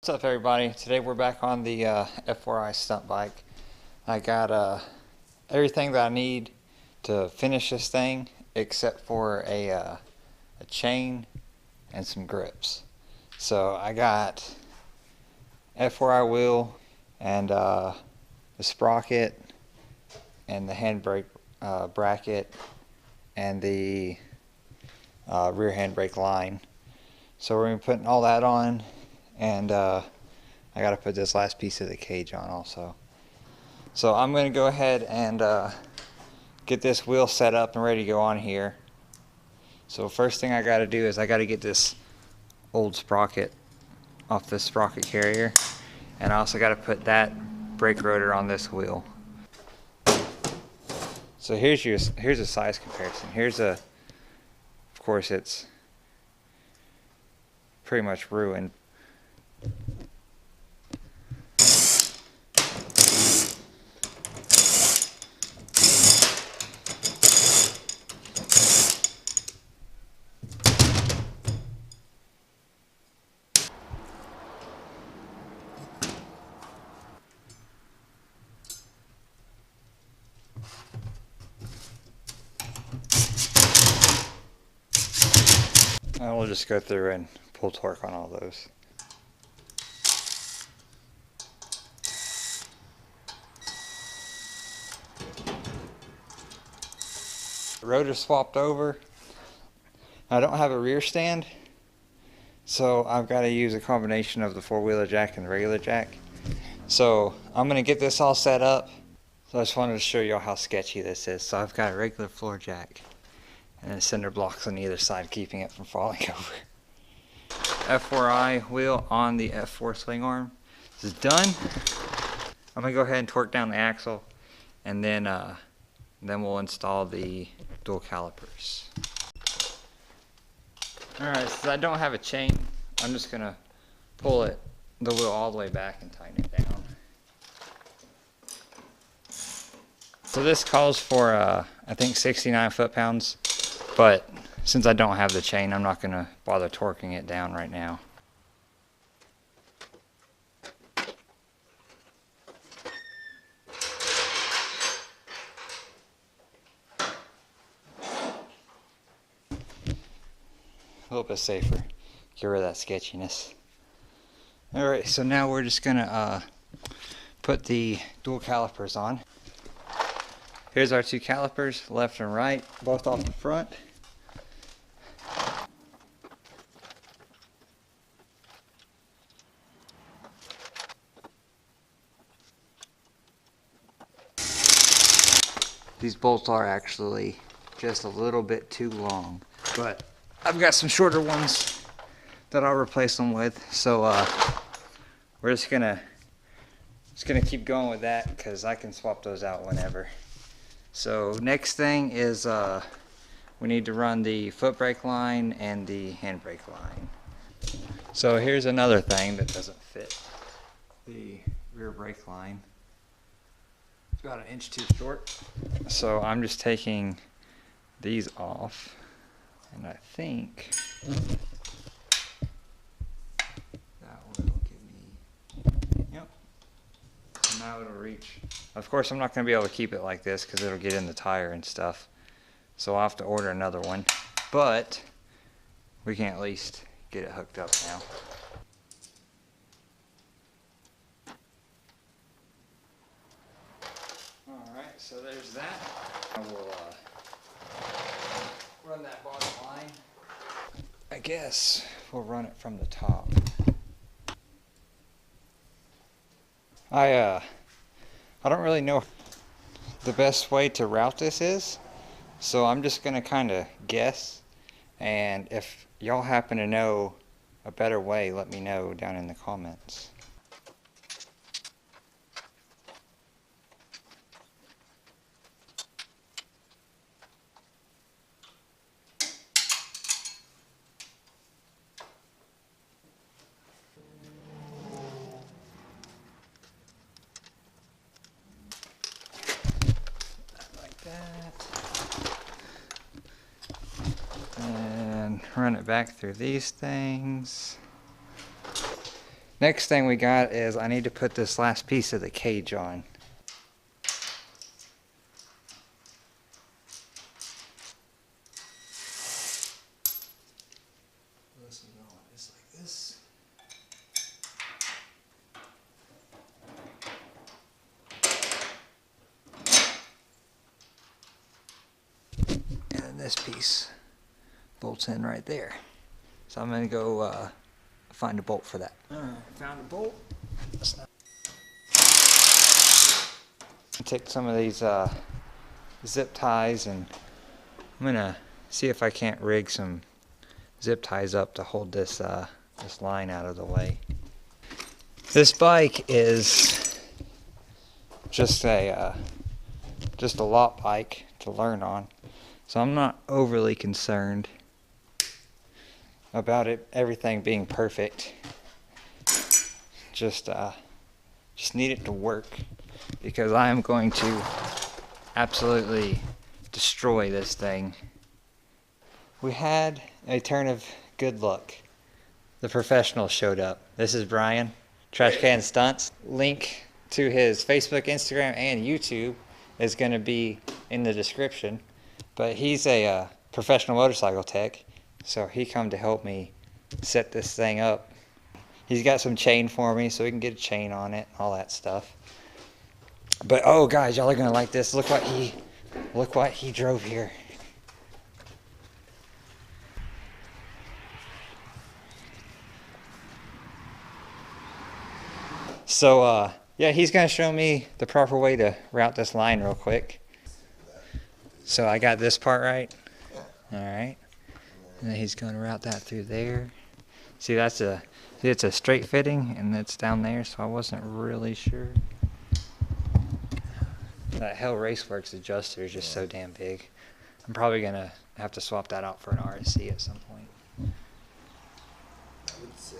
What's up, everybody? Today we're back on the F4i stunt bike. I got everything that I need to finish this thing except for a chain and some grips. So I got F4i wheel and the sprocket and the handbrake bracket and the rear handbrake line. So we're going to be putting all that on, and I got to put this last piece of the cage on also. So I'm going to go ahead and get this wheel set up and ready to go on here. So first thing I got to do is I got to get this old sprocket off this sprocket carrier, and I also got to put that brake rotor on this wheel. So here's a size comparison. Of course it's pretty much ruined. And we'll just go through and pull torque on all those. Rotor swapped over. I don't have a rear stand, so I've got to use a combination of the four-wheeler jack and the regular jack. So I'm going to get this all set up. So I just wanted to show y'all how sketchy this is. So I've got a regular floor jack and then cinder blocks on either side, keeping it from falling over. F4i wheel on the F4 swing arm. This is done. I'm gonna go ahead and torque down the axle, and then we'll install the dual calipers. Alright, since I don't have a chain, I'm just gonna pull the wheel all the way back and tighten it down. So this calls for I think 69 foot-pounds. But since I don't have the chain, I'm not going to bother torquing it down right now. A little bit safer. Get rid of that sketchiness. Alright, so now we're just going to put the dual calipers on. Here's our two calipers, left and right, both off the front. These bolts are actually just a little bit too long, but I've got some shorter ones that I'll replace them with. So we're just gonna keep going with that because I can swap those out whenever. So next thing is we need to run the foot brake line and the handbrake line. So here's another thing that doesn't fit. The rear brake line. It's about 1 inch too short. So I'm just taking these off, and I think that will give me, yep. So now it'll reach. Of course, I'm not going to be able to keep it like this because it'll get in the tire and stuff. So I'll have to order another one. But we can at least get it hooked up now. Alright, so there's that. I will run that bottom line. I guess we'll run it from the top. I don't really know the best way to route this is, so I'm just gonna kind of guess, and if y'all happen to know a better way, let me know down in the comments. And run it back through these things. Next thing we got is I need to put this last piece of the cage on. Just like this. And then this piece bolts in right there. So I'm gonna go find a bolt for that. Alright, found a bolt. Take some of these zip ties and I'm gonna see if I can't rig some zip ties up to hold this this line out of the way. This bike is just a lot bike to learn on, so I'm not overly concerned about everything being perfect. Just need it to work, because I am going to absolutely destroy this thing. We had a turn of good luck. The professional showed up. This is Brian, TRASHCAN Stunts. Link to his Facebook, Instagram, and YouTube is going to be in the description. But he's a professional motorcycle tech, so he come to help me set this thing up. He's got some chain for me so we can get a chain on it, all that stuff. But oh guys, y'all are gonna like this. Look what he drove here. So yeah, he's gonna show me the proper way to route this line real quick. So I got this part right? Yeah. Alright. And then he's gonna route that through there. See, it's a straight fitting and it's down there, so I wasn't really sure. That Hell Raceworks adjuster is just so damn big. I'm probably gonna have to swap that out for an RSC at some point. I would say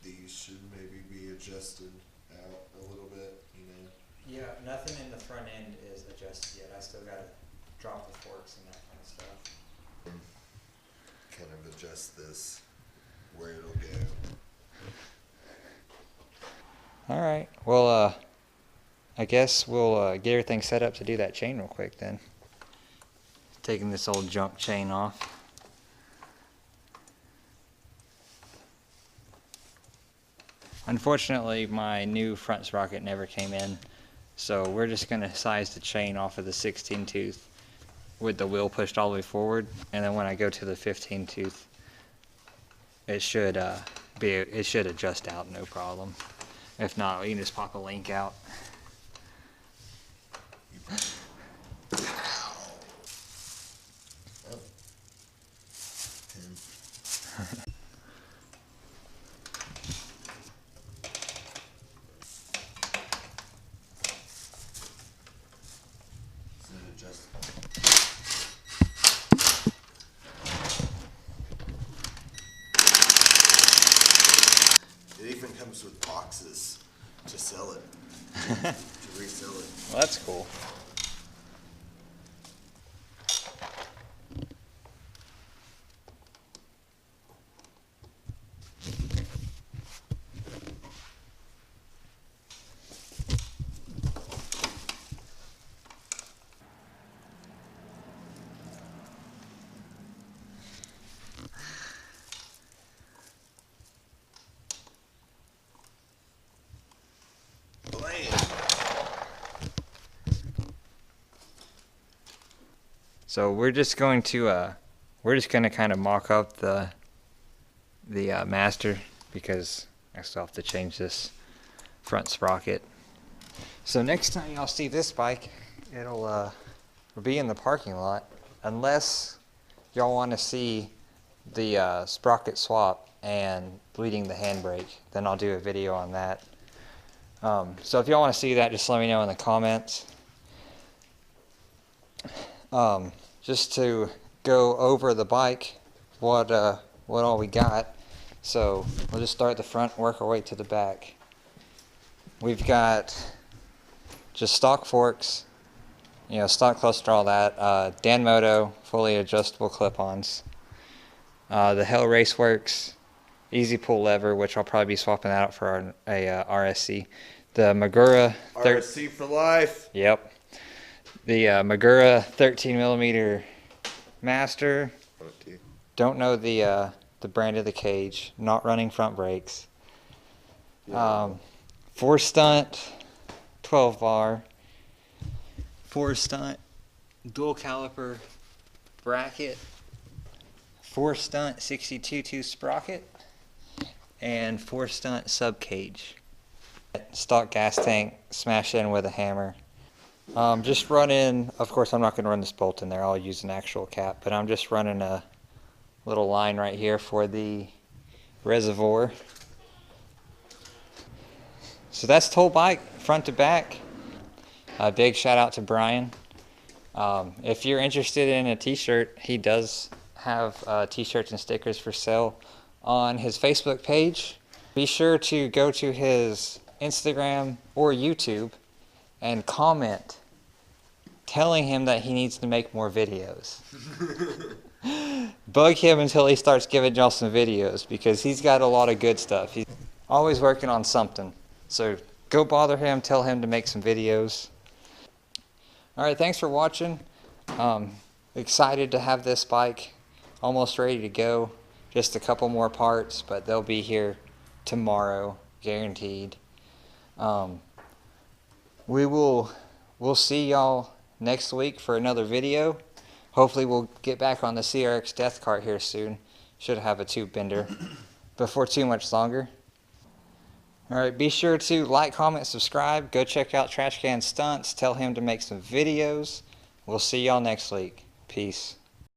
these should maybe be adjusted out a little bit, you know? Yeah, nothing in the front end is adjusted yet. I still gotta drop the forks and that kind of stuff. Kind of adjust this where it'll go. Alright, well I guess we'll get everything set up to do that chain real quick then. Taking this old junk chain off. Unfortunately, my new front sprocket never came in, so we're just going to size the chain off of the 16 tooth with the wheel pushed all the way forward, and then when I go to the 15 tooth, it should adjust out no problem. If not, we can just pop a link out. It even comes with boxes to sell it, to resell it. Well, that's cool. So we're just going to kind of mock up the master, because I still have to change this front sprocket. So next time y'all see this bike, it'll be in the parking lot, unless y'all want to see the sprocket swap and bleeding the handbrake. Then I'll do a video on that. So if y'all want to see that, just let me know in the comments. Just to go over the bike, what all we got. So we'll just start at the front, work our way to the back. We've got just stock forks, you know, stock cluster, all that. Danmoto fully adjustable clip-ons. The Hell Raceworks easy pull lever, which I'll probably be swapping that out for a RSC. The Magura RSC for life. Yep. The Magura 13 millimeter Master. Don't know the brand of the cage. Not running front brakes. Yeah. 4 stunt, 12 bar. 4 stunt, dual caliper bracket. 4 stunt 62.2 sprocket. And 4 stunt sub cage. Stock gas tank smashed in with a hammer. Just running, of course I'm not going to run this bolt in there, I'll use an actual cap, but I'm just running a little line right here for the reservoir. So that's the whole bike, front to back. A big shout out to Brian. If you're interested in a t-shirt, he does have t-shirts and stickers for sale on his Facebook page. Be sure to go to his Instagram or YouTube and comment telling him that he needs to make more videos. Bug him until he starts giving y'all some videos, because he's got a lot of good stuff. He's always working on something. So go bother him, tell him to make some videos. Alright, thanks for watching. Excited to have this bike almost ready to go. Just a couple more parts, but they'll be here tomorrow, guaranteed. We'll see y'all next week for another video. Hopefully we'll get back on the CRX Death Cart here soon. Should have a tube bender before too much longer. Alright, be sure to like, comment, subscribe. Go check out TRASHCAN Stunts. Tell him to make some videos. We'll see y'all next week. Peace.